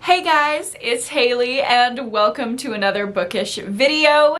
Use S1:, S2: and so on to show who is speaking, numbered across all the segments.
S1: Hey guys, it's Haley and welcome to another bookish video.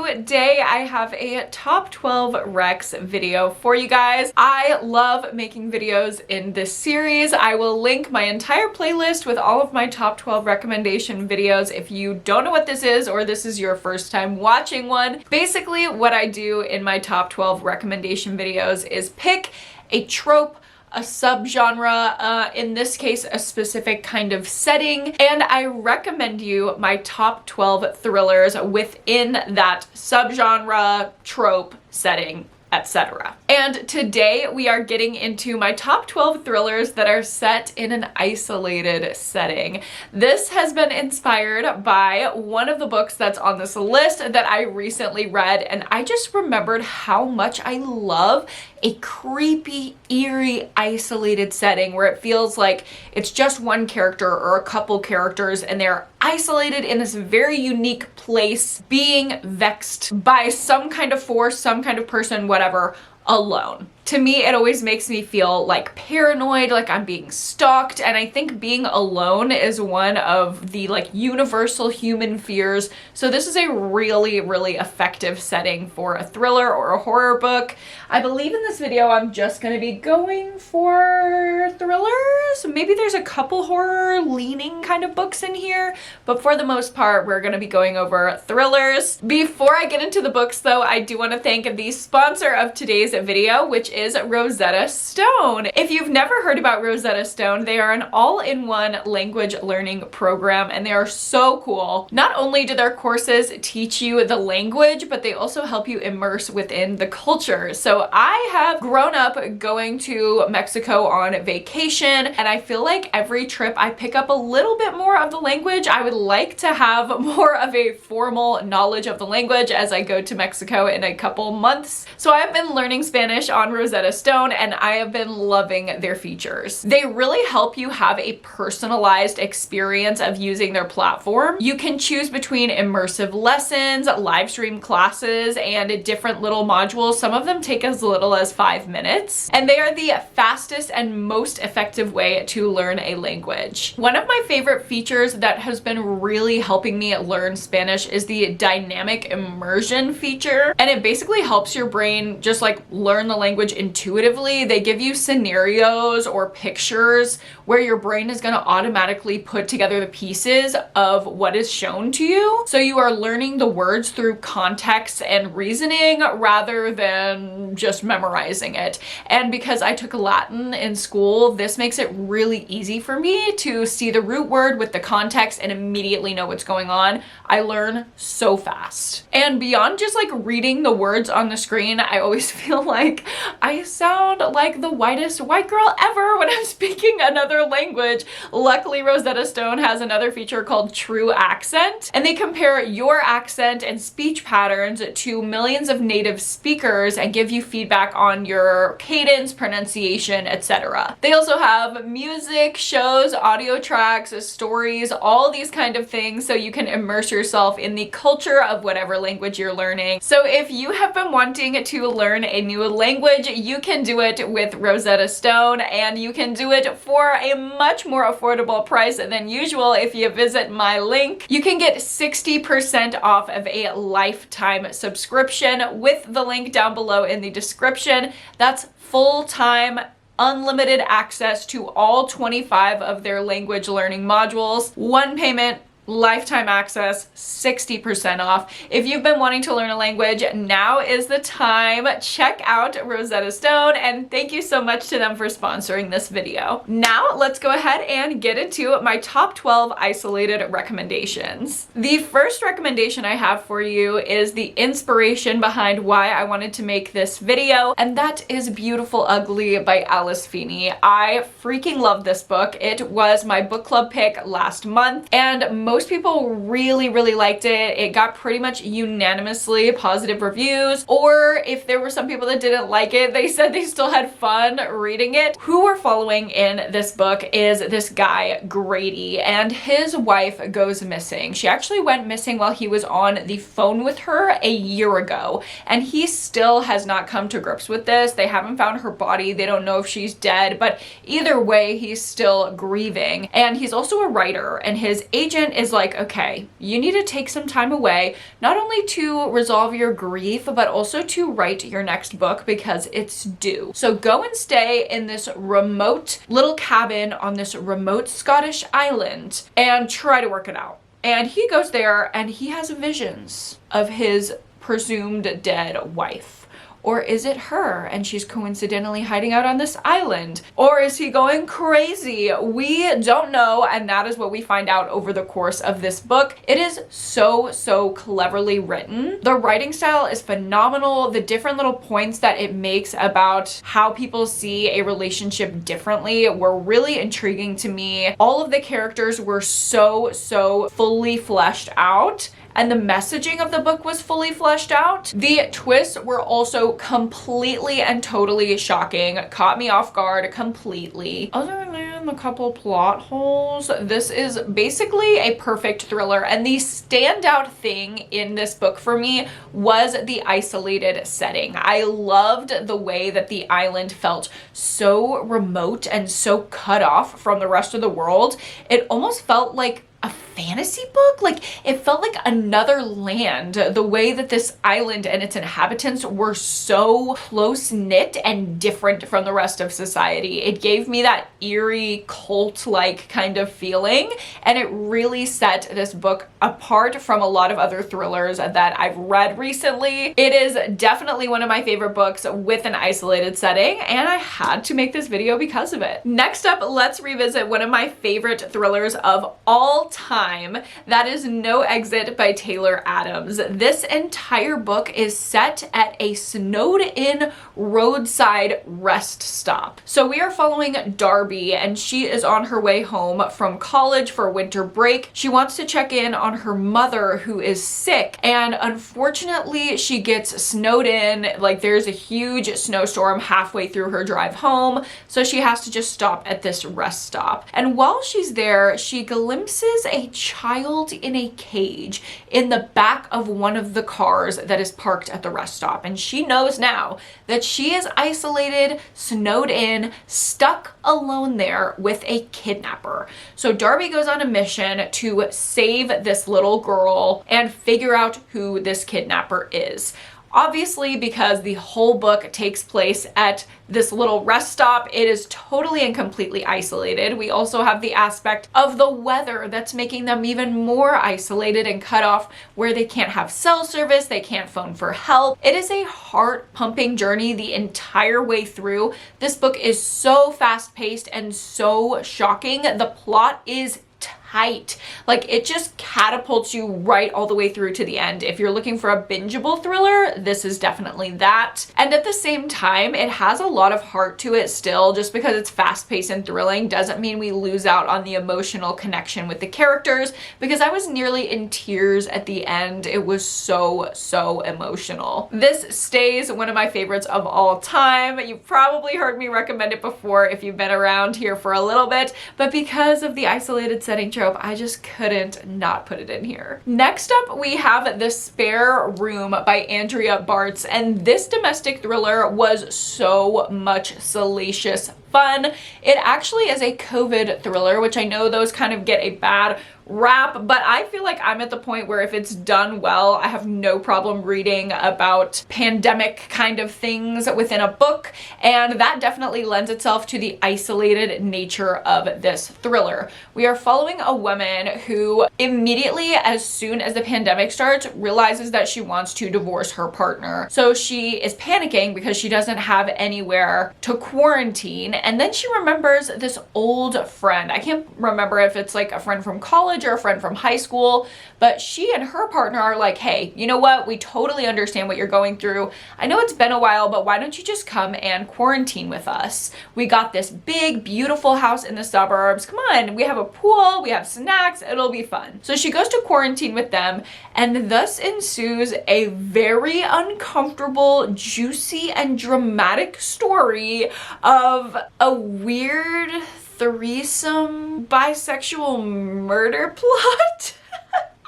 S1: Today I have a top 12 recs video for you guys. I love making videos in this series. I will link my entire playlist with all of my top 12 recommendation videos if you don't know what this is or this is your first time watching one. Basically, what I do in my top 12 recommendation videos is pick a trope, a subgenre, in this case a specific kind of setting, and I recommend you my top 12 thrillers within that subgenre, trope, setting, etc. And today we are getting into my top 12 thrillers that are set in an isolated setting. This has been inspired by one of the books that's on this list that I recently read, and I just remembered how much I love a creepy, eerie, isolated setting where it feels like it's just one character or a couple characters and they're isolated in this very unique place, being vexed by some kind of force, some kind of person, whatever, alone. To me, it always makes me feel like paranoid, like I'm being stalked, and I think being alone is one of the universal human fears. So this is a really, really effective setting for a thriller or a horror book. I believe in this video I'm just going to be going for thrillers. Maybe there's a couple horror leaning kind of books in here, but for the most part we're going to be going over thrillers. Before I get into the books though, I do want to thank the sponsor of today's video, which is Rosetta Stone. If you've never heard about Rosetta Stone, they are an all-in-one language learning program and they are so cool. Not only do their courses teach you the language, but they also help you immerse within the culture. So I have grown up going to Mexico on vacation, and I feel like every trip I pick up a little bit more of the language. I would like to have more of a formal knowledge of the language as I go to Mexico in a couple months. So I've been learning Spanish on Rosetta Stone and I have been loving their features. They really help you have a personalized experience of using their platform. You can choose between immersive lessons, live stream classes, and different little modules. Some of them take as little as 5 minutes, and they are the fastest and most effective way to learn a language. One of my favorite features that has been really helping me learn Spanish is the dynamic immersion feature, and it basically helps your brain just learn the language intuitively. They give you scenarios or pictures where your brain is going to automatically put together the pieces of what is shown to you. So you are learning the words through context and reasoning rather than just memorizing it. And because I took Latin in school, this makes it really easy for me to see the root word with the context and immediately know what's going on. I learn so fast. And beyond just reading the words on the screen, I always feel like I sound like the whitest white girl ever when I'm speaking another language. Luckily, Rosetta Stone has another feature called True Accent, and they compare your accent and speech patterns to millions of native speakers and give you feedback on your cadence, pronunciation, etc. They also have music, shows, audio tracks, stories, all these kind of things so you can immerse yourself in the culture of whatever language you're learning. So if you have been wanting to learn a new language, you can do it with Rosetta Stone, and you can do it for a much more affordable price than usual. If you visit my link, you can get 60% off of a lifetime subscription with the link down below in the description. That's full-time unlimited access to all 25 of their language learning modules. One payment, lifetime access, 60% off. If you've been wanting to learn a language, now is the time. Check out Rosetta Stone, and thank you so much to them for sponsoring this video. Now let's go ahead and get into my top 12 isolated recommendations. The first recommendation I have for you is the inspiration behind why I wanted to make this video, and that is Beautiful Ugly by Alice Feeney. I freaking love this book. It was my book club pick last month, and most people really, really liked it. It got pretty much unanimously positive reviews, or if there were some people that didn't like it, they said they still had fun reading it. Who we're following in this book is this guy, Grady, and his wife goes missing. She actually went missing while he was on the phone with her a year ago, and he still has not come to grips with this. They haven't found her body. They don't know if she's dead, but either way, he's still grieving. And he's also a writer, and his agent is like, okay, you need to take some time away, not only to resolve your grief, but also to write your next book because it's due. So go and stay in this remote little cabin on this remote Scottish island and try to work it out. And he goes there and he has visions of his presumed dead wife. Or is it her and she's coincidentally hiding out on this island? Or is he going crazy? We don't know, and that is what we find out over the course of this book. It is so cleverly written. The writing style is phenomenal. The different little points that it makes about how people see a relationship differently were really intriguing to me. All of the characters were so fully fleshed out, and the messaging of the book was fully fleshed out. The twists were also completely and totally shocking. Caught me off guard completely. Other than a couple plot holes, this is basically a perfect thriller, and the standout thing in this book for me was the isolated setting. I loved the way that the island felt so remote and so cut off from the rest of the world. It almost felt like a fantasy book. Like, it felt like another land. The way that this island and its inhabitants were so close-knit and different from the rest of society. It gave me that eerie cult-like kind of feeling, and it really set this book apart from a lot of other thrillers that I've read recently. It is definitely one of my favorite books with an isolated setting, and I had to make this video because of it. Next up, let's revisit one of my favorite thrillers of all time. That is No Exit by Taylor Adams. This entire book is set at a snowed-in roadside rest stop. So we are following Darby, and she is on her way home from college for winter break. She wants to check in on her mother, who is sick, and unfortunately she gets snowed in. Like, there's a huge snowstorm halfway through her drive home, so she has to just stop at this rest stop. And while she's there, she glimpses a child in a cage in the back of one of the cars that is parked at the rest stop. And she knows now that she is isolated, snowed in, stuck alone there with a kidnapper. So Darby goes on a mission to save this little girl and figure out who this kidnapper is. Obviously, because the whole book takes place at this little rest stop, it is totally and completely isolated. We also have the aspect of the weather that's making them even more isolated and cut off, where they can't have cell service, they can't phone for help. It is a heart-pumping journey the entire way through. This book is so fast-paced and so shocking. The plot is tight. Like, it just catapults you right all the way through to the end. If you're looking for a bingeable thriller, this is definitely that. And at the same time, it has a lot of heart to it still. Just because it's fast-paced and thrilling doesn't mean we lose out on the emotional connection with the characters, because I was nearly in tears at the end. It was so emotional. This stays one of my favorites of all time. You've probably heard me recommend it before if you've been around here for a little bit, but because of the isolated setting trope, I just couldn't not put it in here. Next up, we have The Spare Room by Andrea Bartz, and this domestic thriller was so much salacious fun. It actually is a COVID thriller, which I know those kind of get a bad rap, but I feel like I'm at the point where if it's done well, I have no problem reading about pandemic kind of things within a book, and that definitely lends itself to the isolated nature of this thriller. We are following a woman who immediately, as soon as the pandemic starts, realizes that she wants to divorce her partner. So she is panicking because she doesn't have anywhere to quarantine, and then she remembers this old friend. I can't remember if it's like a friend from college college or a friend from high school, but she and her partner are like, hey, you know what? We totally understand what you're going through. I know it's been a while, but why don't you just come and quarantine with us? We got this big, beautiful house in the suburbs. Come on, we have a pool, we have snacks, it'll be fun. So she goes to quarantine with them, and thus ensues a very uncomfortable, juicy, and dramatic story of a weird threesome bisexual murder plot.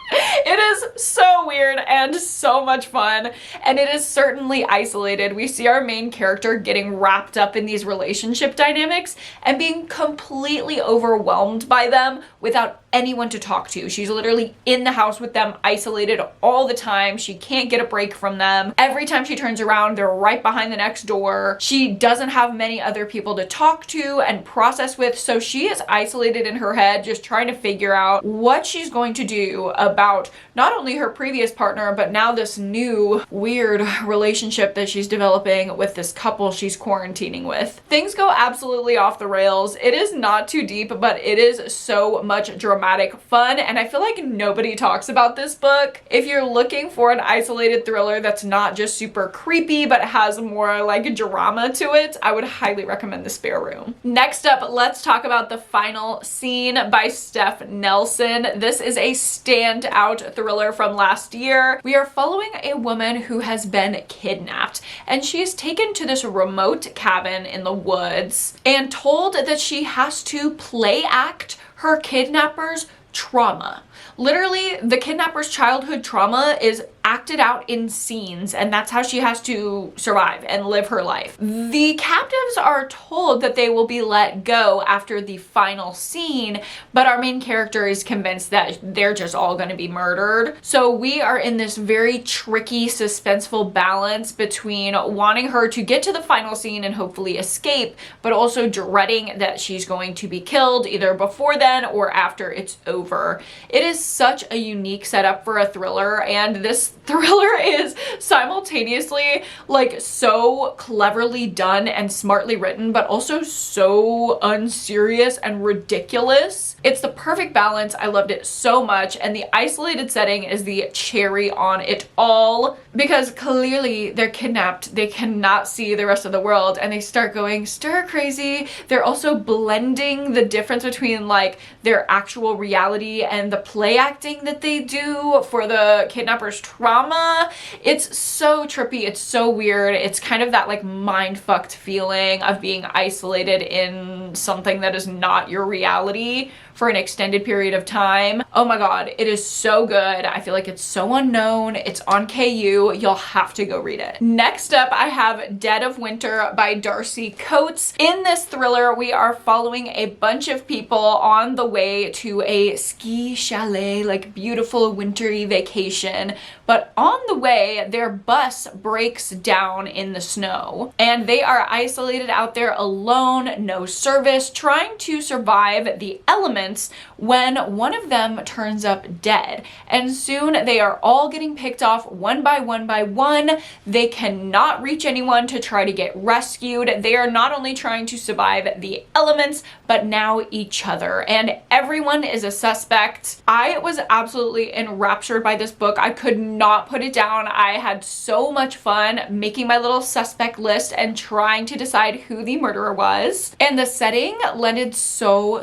S1: It is so weird and so much fun, and it is certainly isolated. We see our main character getting wrapped up in these relationship dynamics and being completely overwhelmed by them without anyone to talk to. She's literally in the house with them, isolated all the time. She can't get a break from them. Every time she turns around, they're right behind the next door. She doesn't have many other people to talk to and process with, so she is isolated in her head, just trying to figure out what she's going to do about not only her previous partner, but now this new weird relationship that she's developing with this couple she's quarantining with. Things go absolutely off the rails. It is not too deep, but it is so much dramatic fun, and I feel like nobody talks about this book. If you're looking for an isolated thriller that's not just super creepy but has more like drama to it, I would highly recommend The Spare Room. Next up, let's talk about The Final Scene by Steph Nelson. This is a standout thriller from last year. We are following a woman who has been kidnapped, and she is taken to this remote cabin in the woods and told that she has to play act her kidnapper's trauma. Literally, the kidnapper's childhood trauma is acted out in scenes, and that's how she has to survive and live her life. The captives are told that they will be let go after the final scene, but our main character is convinced that they're just all going to be murdered. So we are in this very tricky, suspenseful balance between wanting her to get to the final scene and hopefully escape, but also dreading that she's going to be killed either before then or after it's over. It is such a unique setup for a thriller, and this thriller is simultaneously like so cleverly done and smartly written, but also so unserious and ridiculous. It's the perfect balance. I loved it so much, and the isolated setting is the cherry on it all, because clearly they're kidnapped. They cannot see the rest of the world, and they start going stir crazy. They're also blending the difference between like their actual reality and the play acting that they do for the kidnapper's trauma. It's so trippy. It's so weird. It's kind of that like mind-fucked feeling of being isolated in something that is not your reality for an extended period of time. Oh my god, it is so good. I feel like it's so unknown. It's on KU. You'll have to go read it. Next up, I have Dead of Winter by Darcy Coates. In this thriller, we are following a bunch of people on the way to a ski chalet, like beautiful wintry vacation. But on the way, their bus breaks down in the snow, and they are isolated out there alone, no service, trying to survive the elements when one of them turns up dead. And soon they are all getting picked off one by one by one. They cannot reach anyone to try to get rescued. They are not only trying to survive the elements, but now each other, and everyone is a suspect. I was absolutely enraptured by this book. I could not put it down. I had so much fun making my little suspect list and trying to decide who the murderer was. And the setting lended so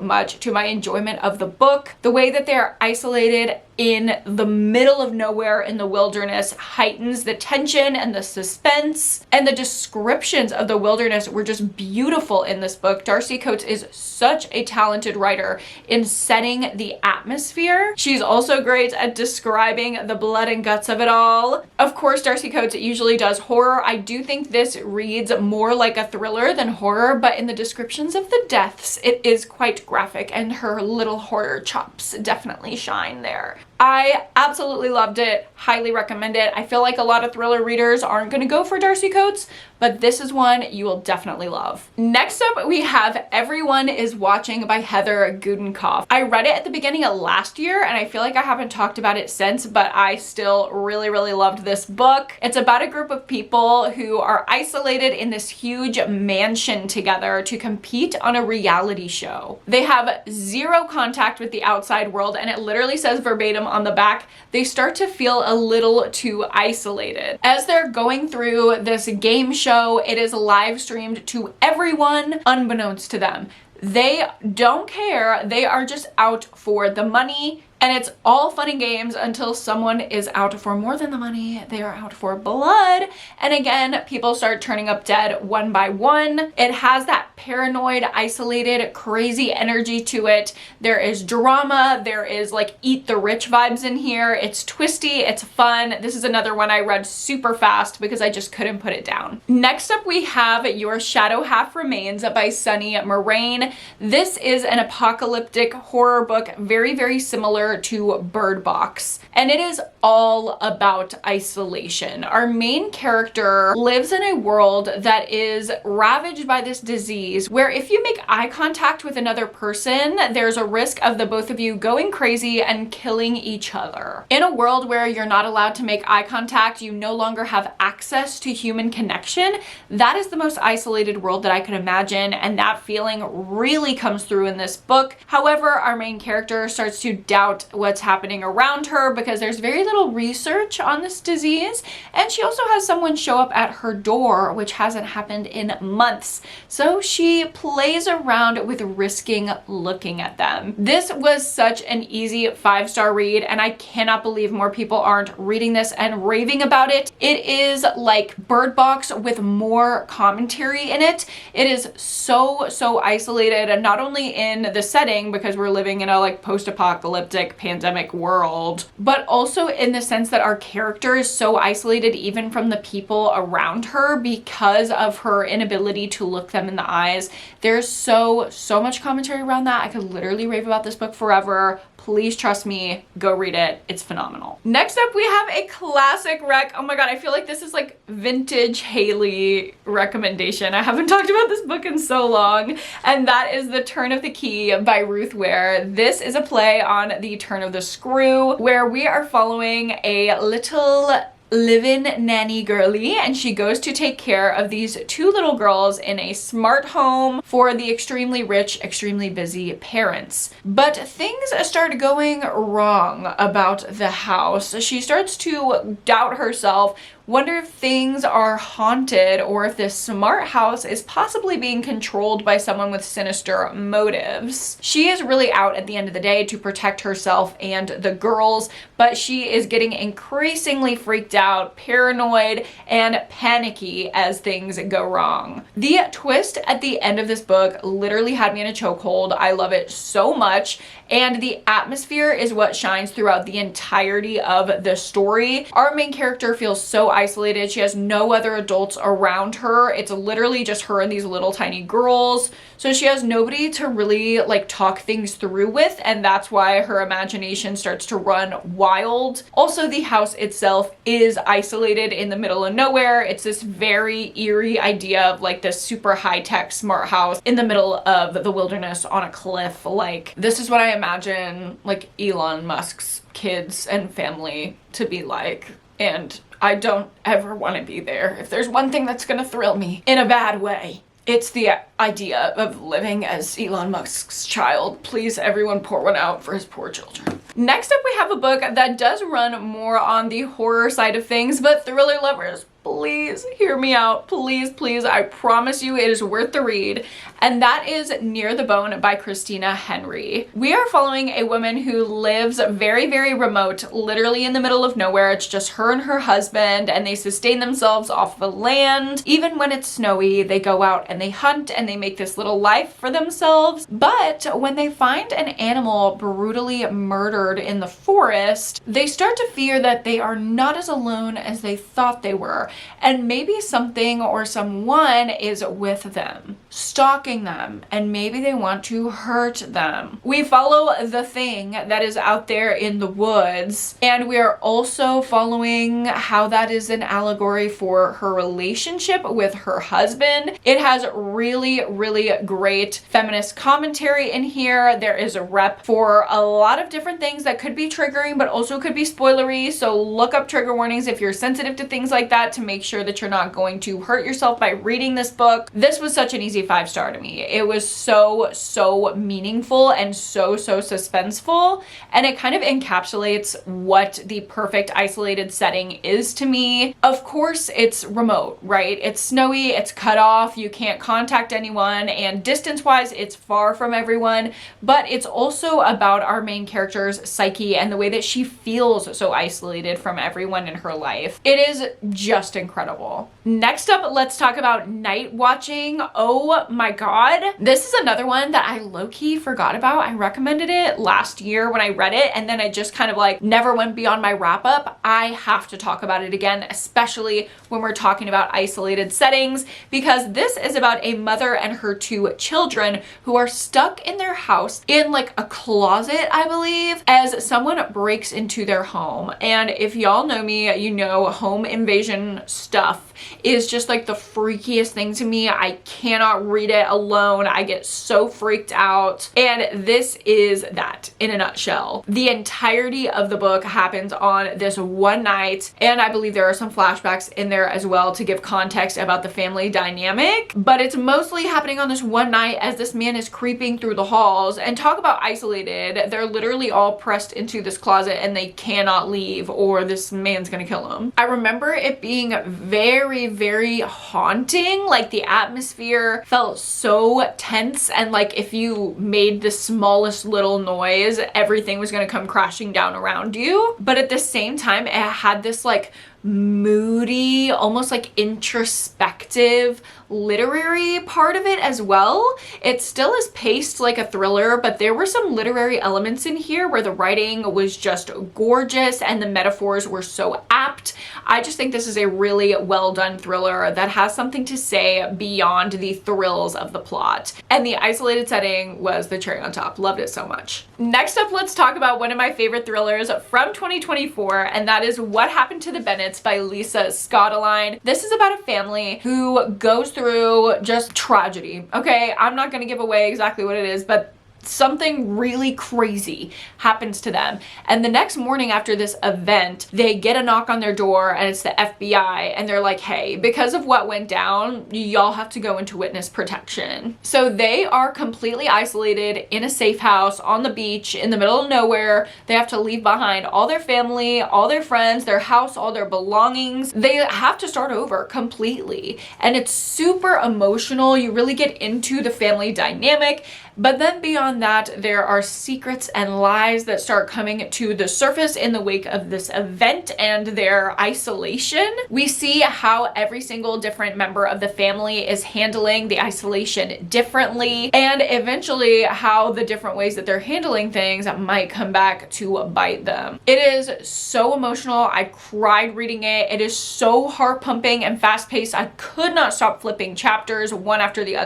S1: much to my enjoyment of the book. The way that they're isolated in the middle of nowhere in the wilderness heightens the tension and the suspense, and the descriptions of the wilderness were just beautiful in this book. Darcy Coates is such a talented writer in setting the atmosphere. She's also great at describing the blood and guts of it all. Of course, Darcy Coates usually does horror. I do think this reads more like a thriller than horror, but in the descriptions of the deaths, it is quite graphic, and her little horror chops definitely shine there. I absolutely loved it. Highly recommend it. I feel like a lot of thriller readers aren't going to go for Darcy Coates, but this is one you will definitely love. Next up, we have Everyone is Watching by Heather Gudenkauf. I read it at the beginning of last year, and I feel like I haven't talked about it since, but I still really, really loved this book. It's about a group of people who are isolated in this huge mansion together to compete on a reality show. They have zero contact with the outside world, and it literally says verbatim on the back, they start to feel a little too isolated. As they're going through this game show, it is live streamed to everyone unbeknownst to them. They don't care. They are just out for the money. And it's all fun and games until someone is out for more than the money. They are out for blood. And again, people start turning up dead one by one. It has that paranoid, isolated, crazy energy to it. There is drama. There is like eat the rich vibes in here. It's twisty. It's fun. This is another one I read super fast because I just couldn't put it down. Next up, we have Your Shadow Half Remains by Sunny Moraine. This is an apocalyptic horror book, very, very similar to Bird Box, and it is all about isolation. Our main character lives in a world that is ravaged by this disease where if you make eye contact with another person, there's a risk of the both of you going crazy and killing each other. In a world where you're not allowed to make eye contact, you no longer have access to human connection, that is the most isolated world that I could imagine, and that feeling really comes through in this book. However, our main character starts to doubt what's happening around her because there's very little research on this disease, and she also has someone show up at her door, which hasn't happened in months. So she plays around with risking looking at them. This was such an easy 5-star read, and I cannot believe more people aren't reading this and raving about it. It is like Bird Box with more commentary in it. It is so isolated, and not only in the setting because we're living in a like post-apocalyptic pandemic world, but also in the sense that our character is so isolated even from the people around her because of her inability to look them in the eyes. There's so much commentary around that. I could literally rave about this book forever. Please trust me, go read it. It's phenomenal. Next up, we have a classic rec. Oh my God, I feel like this is like vintage Hailey recommendation. I haven't talked about this book in so long, and that is The Turn of the Key by Ruth Ware. This is a play on The Turn of the Screw, where we are following a little live-in nanny girly, and she goes to take care of these 2 little girls in a smart home for the extremely rich, extremely busy parents. But things start going wrong about the house. She starts to doubt herself, wonder if things are haunted or if this smart house is possibly being controlled by someone with sinister motives. She is really out at the end of the day to protect herself and the girls, but she is getting increasingly freaked out, paranoid, and panicky as things go wrong. The twist at the end of this book literally had me in a chokehold. I love it so much, and the atmosphere is what shines throughout the entirety of the story. Our main character feels so isolated. She has no other adults around her. It's literally just her and these little tiny girls. So she has nobody to really like talk things through with, and that's why her imagination starts to run wild. Also, the house itself is isolated in the middle of nowhere. It's this very eerie idea of like this super high-tech smart house in the middle of the wilderness on a cliff. Like, this is what I imagine like Elon Musk's kids and family to be like, and I don't ever want to be there. If there's one thing that's gonna thrill me in a bad way, it's the idea of living as Elon Musk's child. Please, everyone pour one out for his poor children. Next up, we have a book that does run more on the horror side of things, but thriller lovers, please hear me out. Please, I promise you it is worth the read. And that is Near the Bone by Christina Henry. We are following a woman who lives very, very remote, literally in the middle of nowhere. It's just her and her husband, and they sustain themselves off the land. Even when it's snowy, they go out and they hunt and they make this little life for themselves. But when they find an animal brutally murdered in the forest, they start to fear that they are not as alone as they thought they were. and maybe something or someone is with them, stalking them, and maybe they want to hurt them. We follow the thing that is out there in the woods, and we are also following how that is an allegory for her relationship with her husband. It has really, really great feminist commentary in here. There is a rep for a lot of different things that could be triggering, but also could be spoilery. So look up trigger warnings if you're sensitive to things like that to make sure that you're not going to hurt yourself by reading this book. This was such an easy 5-star to me. It was so meaningful and so suspenseful, and it kind of encapsulates what the perfect isolated setting is to me. Of course, it's remote, right? It's snowy, it's cut off, you can't contact anyone, and distance-wise, it's far from everyone, but it's also about our main character's psyche and the way that she feels so isolated from everyone in her life. It is just incredible. Next up, let's talk about night watching. Oh my god. This is another one that I low-key forgot about. I recommended it last year when I read it, and then I just kind of like never went beyond my wrap-up. I have to talk about it again, especially when we're talking about isolated settings, because this is about a mother and her 2 children who are stuck in their house in like a closet, I believe, as someone breaks into their home. And if y'all know me, you know home invasion stuff is just like the freakiest thing to me. I cannot read it alone. I get so freaked out. And this is that in a nutshell. The entirety of the book happens on this one night, and I believe there are some flashbacks in there as well to give context about the family dynamic, but it's mostly happening on this one night as this man is creeping through the halls. And talk about isolated. They're literally all pressed into this closet and they cannot leave, or this man's gonna kill them. I remember it being very haunting. Like the atmosphere felt so tense, and like if you made the smallest little noise, everything was gonna come crashing down around you. But at the same time, it had this like moody, almost like introspective literary part of it as well. It still is paced like a thriller, but there were some literary elements in here where the writing was just gorgeous and the metaphors were so apt. I just think this is a really well done thriller that has something to say beyond the thrills of the plot. And the isolated setting was the cherry on top. Loved it so much. Next up, let's talk about one of my favorite thrillers from 2024, and that is What Happened to the Bennetts by Lisa Scottoline. This is about a family who goes through just tragedy. Okay, I'm not gonna give away exactly what it is, but something really crazy happens to them. And the next morning after this event, they get a knock on their door, and it's the FBI, and they're like, hey, because of what went down, y'all have to go into witness protection. So they are completely isolated in a safe house on the beach in the middle of nowhere. They have to leave behind all their family, all their friends, their house, all their belongings. They have to start over completely. And it's super emotional. You really get into the family dynamic. But then beyond that, there are secrets and lies that start coming to the surface in the wake of this event and their isolation. We see how every single different member of the family is handling the isolation differently, and eventually how the different ways that they're handling things might come back to bite them. It is so emotional. I cried reading it. It is so heart pumping and fast paced. I could not stop flipping chapters one after the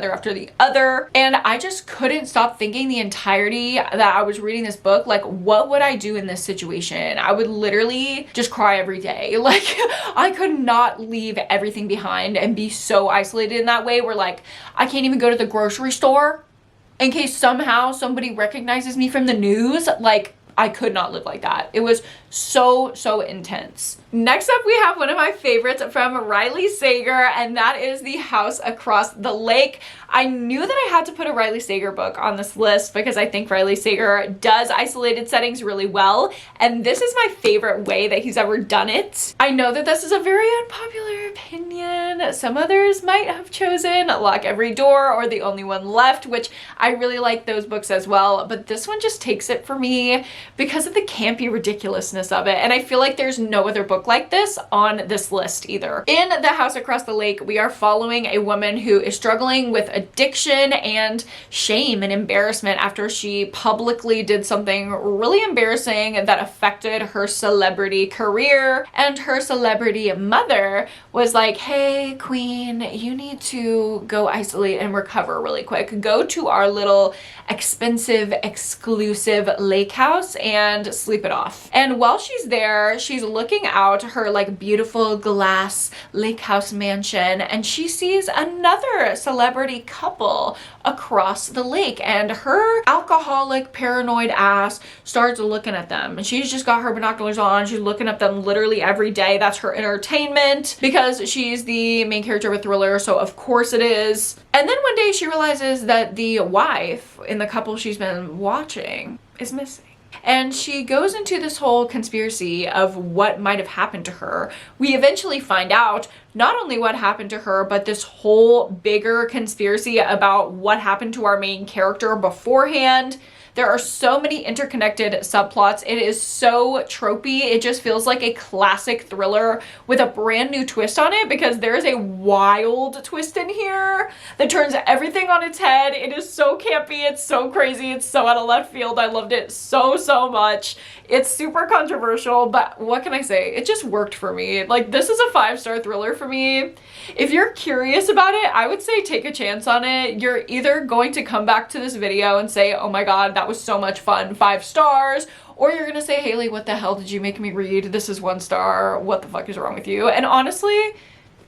S1: other, and I just couldn't stop thinking the entirety that I was reading this book, like, what would I do in this situation? I would literally just cry every day. Like, I could not leave everything behind and be so isolated in that way where, like, I can't even go to the grocery store in case somehow somebody recognizes me from the news. Like, I could not live like that. It was so intense. Next up, we have one of my favorites from Riley Sager, and that is The House Across the Lake. I knew that I had to put a Riley Sager book on this list because I think Riley Sager does isolated settings really well, and this is my favorite way that he's ever done it. I know that this is a very unpopular opinion. Some others might have chosen Lock Every Door or The Only One Left, which I really like those books as well, but this one just takes it for me because of the campy ridiculousness ridiculousness of it. And I feel like there's no other book like this on this list either. In The House Across the Lake, we are following a woman who is struggling with addiction and shame and embarrassment after she publicly did something really embarrassing that affected her celebrity career. And her celebrity mother was like, hey, queen, you need to go isolate and recover really quick. Go to our little expensive, exclusive lake house and sleep it off. And while she's there, she's looking out her like beautiful glass lake house mansion, and she sees another celebrity couple across the lake, and her alcoholic, paranoid ass starts looking at them. And she's just got her binoculars on. She's looking at them literally every day. That's her entertainment because she's the main character of a thriller, so of course it is. And then one day she realizes that the wife in the couple she's been watching is missing. And she goes into this whole conspiracy of what might have happened to her. We eventually find out not only what happened to her, but this whole bigger conspiracy about what happened to our main character beforehand. There are so many interconnected subplots. It is so tropey. It just feels like a classic thriller with a brand new twist on it, because there is a wild twist in here that turns everything on its head. It is so campy. It's so crazy. It's so out of left field. I loved it so much. It's super controversial, but what can I say? It just worked for me. Like, this is a 5-star thriller for me. If you're curious about it, I would say take a chance on it. You're either going to come back to this video and say, oh my god, that was so much fun, 5 stars, or you're gonna say, Hailey, what the hell did you make me read? This is 1 star. What the fuck is wrong with you? And honestly,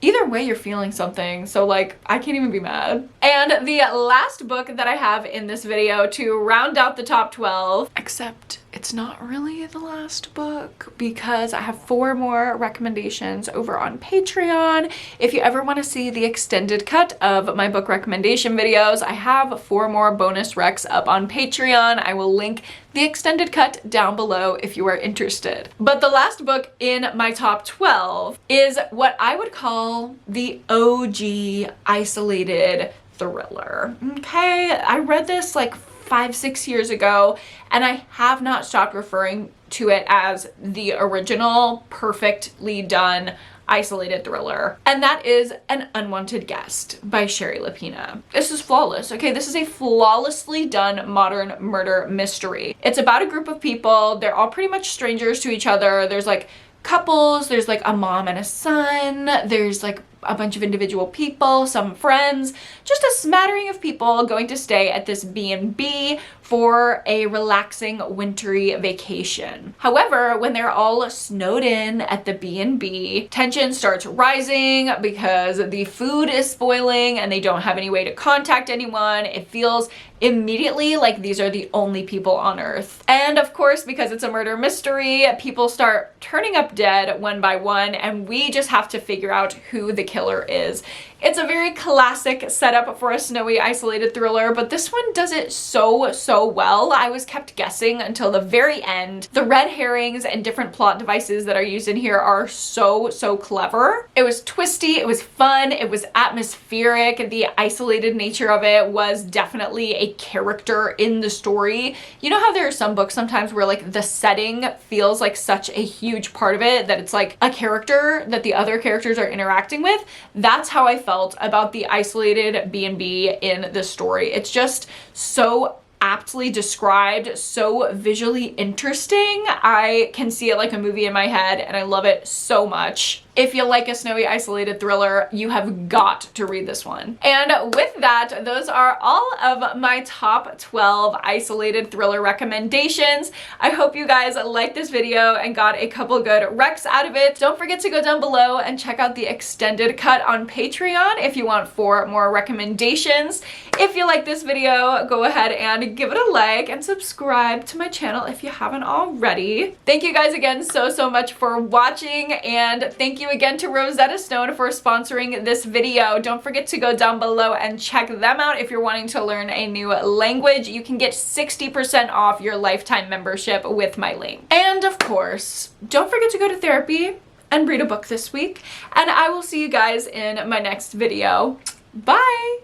S1: either way, you're feeling something, so like, I can't even be mad. And the last book that I have in this video to round out the top 12, except it's not really the last book because I have 4 more recommendations over on Patreon. If you ever want to see the extended cut of my book recommendation videos, I have 4 more bonus recs up on Patreon. I will link the extended cut down below if you are interested. But the last book in my top 12 is what I would call the OG isolated thriller. Okay, I read this like 5-6 years ago, and I have not stopped referring to it as the original perfectly done isolated thriller, and that is An Unwanted Guest by Sherry Lapina. This is flawless, okay? This is a flawlessly done modern murder mystery. It's about a group of people. They're all pretty much strangers to each other. There's like couples, there's like a mom and a son, there's like a bunch of individual people, some friends, just a smattering of people going to stay at this B&B for a relaxing wintry vacation. However, when they're all snowed in at the B&B, tension starts rising because the food is spoiling and they don't have any way to contact anyone. It feels immediately like these are the only people on earth. And of course, because it's a murder mystery, people start turning up dead one by one, and we just have to figure out who the killer is. It's a very classic setup for a snowy, isolated thriller, but this one does it so well. I was kept guessing until the very end. The red herrings and different plot devices that are used in here are so clever. It was twisty, it was fun, it was atmospheric. The isolated nature of it was definitely a character in the story. You know how there are some books sometimes where like the setting feels like such a huge part of it that it's like a character that the other characters are interacting with? That's how I felt about the isolated B&B in this story. It's just so aptly described, so visually interesting. I can see it like a movie in my head, and I love it so much. If you like a snowy, isolated thriller, you have got to read this one. And with that, those are all of my top 12 isolated thriller recommendations. I hope you guys liked this video and got a couple good recs out of it. Don't forget to go down below and check out the extended cut on Patreon if you want 4 more recommendations. If you like this video, go ahead and give it a like and subscribe to my channel if you haven't already. Thank you guys again so much for watching, and thank you again to Rosetta Stone for sponsoring this video. Don't forget to go down below and check them out if you're wanting to learn a new language. You can get 60% off your lifetime membership with my link. And of course, don't forget to go to therapy and read a book this week, and I will see you guys in my next video. Bye!